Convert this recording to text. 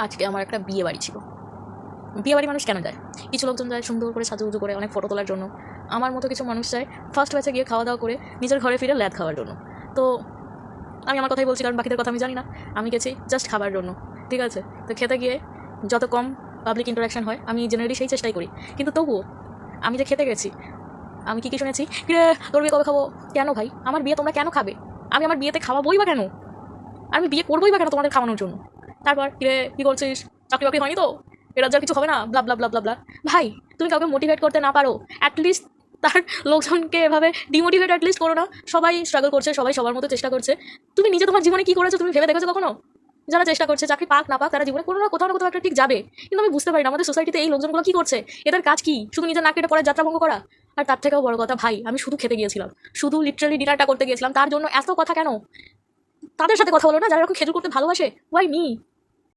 আজকে আমার একটা বিয়ে বাড়ি ছিল। বিয়ে বাড়ি মানুষ কেন যায়? কিছু লোকজন যায় সুন্দর করে সাজুগুজু করে অনেক ফটো তোলার জন্য। আমার মতো কিছু মানুষ যায় ফার্স্ট ব্যাচে গিয়ে খাওয়া দাওয়া করে নিজের ঘরে ফিরে ল্যাদ খাওয়ার জন্য। তো আমি আমার কথাই বলছি, কারণ বাকিদের কথা আমি জানি না। আমি গেছি জাস্ট খাবার জন্য, ঠিক আছে? তো খেতে গিয়ে যত কম পাবলিক ইন্টারাকশন হয় আমি জেনারেলি সেই চেষ্টাই করি। কিন্তু তবুও আমি যে খেতে গেছি, আমি কী শুনেছি, কিরে তোর বিয়ে কবে খাবো? কেন ভাই, আমার বিয়ে তোমরা কেন খাবে? আমি আমার বিয়েতে খাওয়াবোই বা কেন? আমি বিয়ে করবোই বা কেন তোমাদের খাওয়ানোর জন্য? তারপর কিরে কী করছিস? চাকরি বাকরি হয়নি তো? এরা যা কিছু হবে না, ব্লা ব্লা ব্লা ব্লা ব্লা। ভাই, তুমি কাউকে মোটিভেট করতে না পারো, অ্যাটলিস্ট তার লোকজনকে এভাবে ডিমোটিভেট অ্যাটলিস্ট করো না। সবাই স্ট্রাগল করছে, সবাই সবার মতো চেষ্টা করছে। তুমি নিজে তোমার জীবনে কী করেছো তুমি ভেবে দেখেছো কখনো? যারা চেষ্টা করছে, চাকরি পাক না পাক, তারা জীবনে কোনো না কোথাও একটা ঠিক যাবে। কিন্তু আমি বুঝতে পারি না আমাদের সোসাইটিতে এই লোকজনগুলো কী করছে। এদের কাজ কি? শুধু নিজের নাক কেটে পড়ার যাত্রাভঙ্গ করা? আর তার থেকেও বড় কথা ভাই, আমি শুধু খেতে গিয়েছিলাম, শুধু লিটারালি ডিনারটা করতে গিয়েছিলাম, তার জন্য এত কথা কেন? তাদের সাথে কথা বলো না যারা এরকম খেজুর করতে ভালোবাসে। Y me?